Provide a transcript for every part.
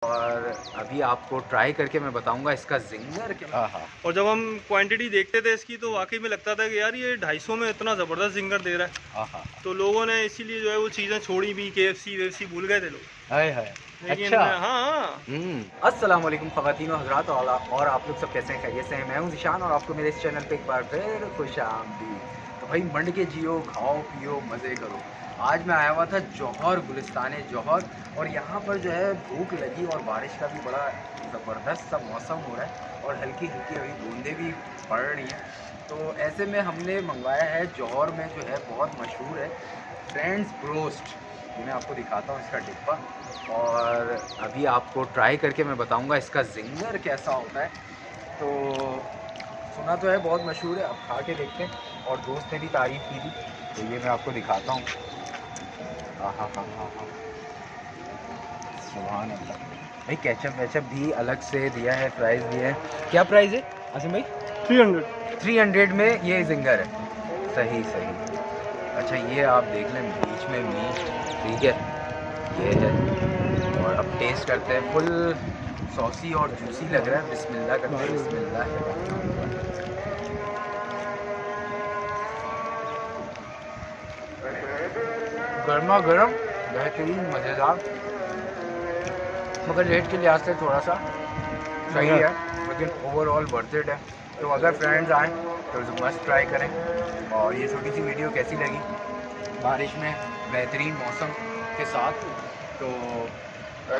और अभी आपको ट्राई करके मैं बताऊंगा इसका जिंगर क्या। और जब हम क्वांटिटी देखते थे इसकी तो वाकई में लगता था कि यार ये 250 में इतना ज़बरदस्त जिंगर दे रहा है। तो लोगों ने इसीलिए जो है वो चीज़ें छोड़ी भी, KFC वेफसी भूल गए थे लोग। हाय हाय। लेकिन अच्छा। हाँ। अस्सलाम वालेकुम ख़वातीन और हज़रात, और आप लोग सब कैसे हैं? खैरियत से हैं? मैं हूं ज़िशान और आपको मेरे इस चैनल पे एक बार फिर खुशामदीद। तो भाई मंड के जियो, खाओ पियो, मज़े करो। आज मैं आया हुआ था जौहर, गुलिस्तान जौहर, और यहाँ पर जो है भूख लगी और बारिश का भी बड़ा ज़बरदस्त सा मौसम हो रहा है और हल्की हल्की अभी बूंदें भी पड़ रही हैं। तो ऐसे में हमने मंगवाया है, जौहर में जो है बहुत मशहूर है, फ्रेंड्स ब्रोस्ट। ये मैं आपको दिखाता हूँ इसका डिब्बा, और अभी आपको ट्राई करके मैं बताऊंगा इसका जिंगर कैसा होता है। तो सुना तो है बहुत मशहूर है, अब खा के देखते हैं। और दोस्त ने भी तारीफ़ की थी, तो ये मैं आपको दिखाता हूँ। हाँ हाँ हाँ हाँ हाँ, सुभान अल्लाह। भाई केचप वेचप भी अलग से दिया है, प्राइस दिया है। क्या प्राइस है आसिम भाई? 300 में ये जिंगर है। सही सही। अच्छा ये आप देख लें, बीच में मीट, ठीक है, ये है। और अब टेस्ट करते हैं। फुल सॉसी और जूसी लग रहा है। बिस्मिल्लाह करते हैं। बिस्मिल्लाह। गर्मा गर्म, बेहतरीन, मज़ेदार, मगर रेट के लिहाज से थोड़ा सा सही है, लेकिन ओवरऑल वर्थ इट है। तो अगर फ्रेंड्स आएँ तो मस्ट ट्राई करें। और ये छोटी सी वीडियो कैसी लगी बारिश में बेहतरीन मौसम के साथ? तो ये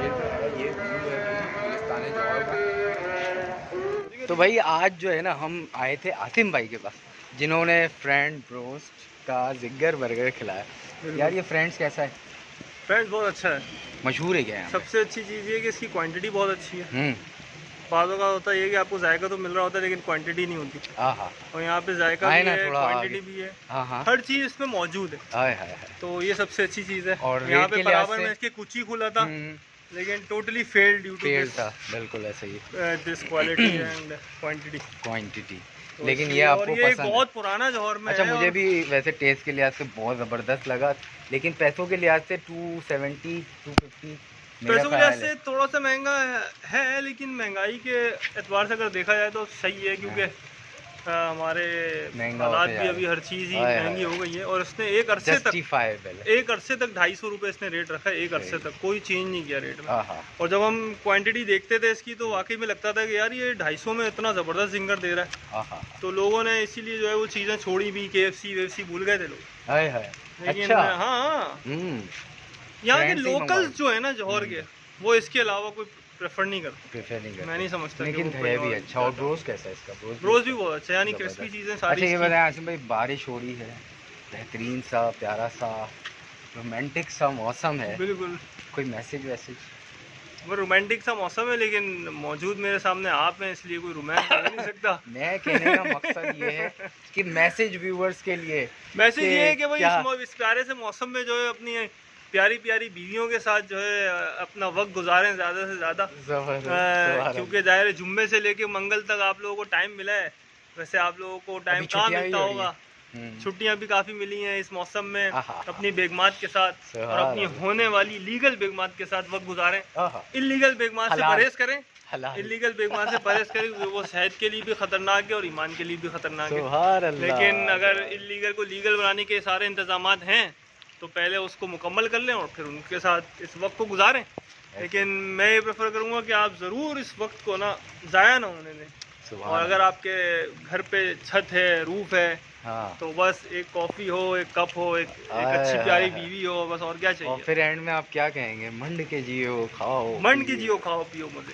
जो है, ये व्यू है गुलिस्तान जौहर का। तो भाई आज जो है ना, हम आए थे आसिम भाई के पास, जिन्होंने फ्रेंड ब्रोस्ट का जिगर बर्गर खिलाया। यार ये फ्रेंड्स कैसा है? फ्रेंड्स बहुत अच्छा है, मशहूर है क्या है? सबसे अच्छी चीज़ ये है कि इसकी क्वांटिटी बहुत अच्छी है। बाज़ों का होता है ये कि आपको जायका तो मिल रहा होता है लेकिन क्वांटिटी नहीं होती। और यहाँ पे जायका भी है, क्वांटिटी भी है, हर चीज़ इसमें मौजूद है। तो ये सबसे अच्छी चीज़ है। और यहाँ पे बराबर में इसके कुछ ही खुला था, लेकिन totally failed due to this. बिल्कुल ऐसा ही, दिस क्वालिटी एंड क्वांटिटी। लेकिन ये आपको ये पसंद बहुत पुराना जौहर में अच्छा है। मुझे भी वैसे टेस्ट के लिहाज से बहुत ज़बरदस्त लगा, लेकिन पैसों के लिहाज से 270 250 पैसों के लिहाज से थोड़ा सा महंगा है, लेकिन महंगाई के एतबार से अगर देखा जाए तो सही है, क्योंकि हमारे हालात भी अभी हर चीज़ ही महंगी हो गई है। और इसने एक अरसे तक 250 रुपये इसने रेट रखा है, एक अरसे तक कोई चेंज नहीं किया रेट में। और जब हम क्वांटिटी देखते थे इसकी तो वाकई में लगता था कि यार ये 250 में इतना ज़बरदस्त जिंगर दे रहा है। तो लोगों ने इसीलिए जो है वो चीज़ें छोड़ी भी, KFC वेफसी भूल गए थे लोग। लेकिन हाँ, यहाँ के लोकल्स जो है ना जौहर के, वो इसके अलावा कोई प्रेफर नहीं करते। मैं नहीं समझता। लेकिन है भी अच्छा। और ब्रोस्ट कैसा है इसका? ब्रोस्ट भी बहुत अच्छा है, यानी क्रिस्पी चीज़ें सारी। अच्छा ये बताएं आसिम भाई, बारिश हो रही है, बेहतरीन सा प्यारा सा रोमांटिक सा मौसम है, बिल्कुल, कोई मैसेज वैसेज? वो रोमांटिक सा मौसम है, लेकिन मौजूद मेरे सामने आप हैं, इसलिए कोई रोमांस हो नहीं सकता। मैं कहने का मकसद ये है कि मैसेज व्यूअर्स के लिए, मैसेज ये है कि भाई इस प्यारे से मौसम में जो है अपनी प्यारी प्यारी बीवियों के साथ जो है अपना वक्त गुजारें ज़्यादा से ज़्यादा। क्योंकि ज़ाहिर है जुम्मे से लेके मंगल तक आप लोगों को टाइम मिला है, वैसे आप लोगों को टाइम कहाँ मिलता होगा। छुट्टियां भी काफ़ी मिली हैं इस मौसम में, अपनी बेगमात के साथ और अपनी होने वाली लीगल बेगमात के साथ वक्त गुजारें। इलीगल बेगमात से परहेज करें, इलीगल बेगमात से परहेज करें, क्योंकि वो सेहत के लिए भी खतरनाक है और ईमान के लिए भी खतरनाक है। लेकिन अगर इलीगल को लीगल बनाने के सारे इंतजाम हैं तो पहले उसको मुकम्मल कर लें और फिर उनके साथ इस वक्त को गुजारें। लेकिन मैं ये प्रेफर करूँगा कि आप ज़रूर इस वक्त को ना ज़ाया ना होने दें। और अगर आपके घर पे छत है, रूफ है, तो बस एक कॉफ़ी हो, एक कप हो, एक अच्छी प्यारी बीवी हो, बस और क्या चाहिए। और फिर एंड में आप क्या कहेंगे? मंड के जियो खाओ, मंड के जियो खाओ पियो मजे।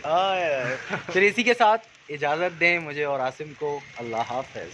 फिर इसी के साथ इजाज़त दें मुझे और आसिम को। अल्लाह हाफ़िज़।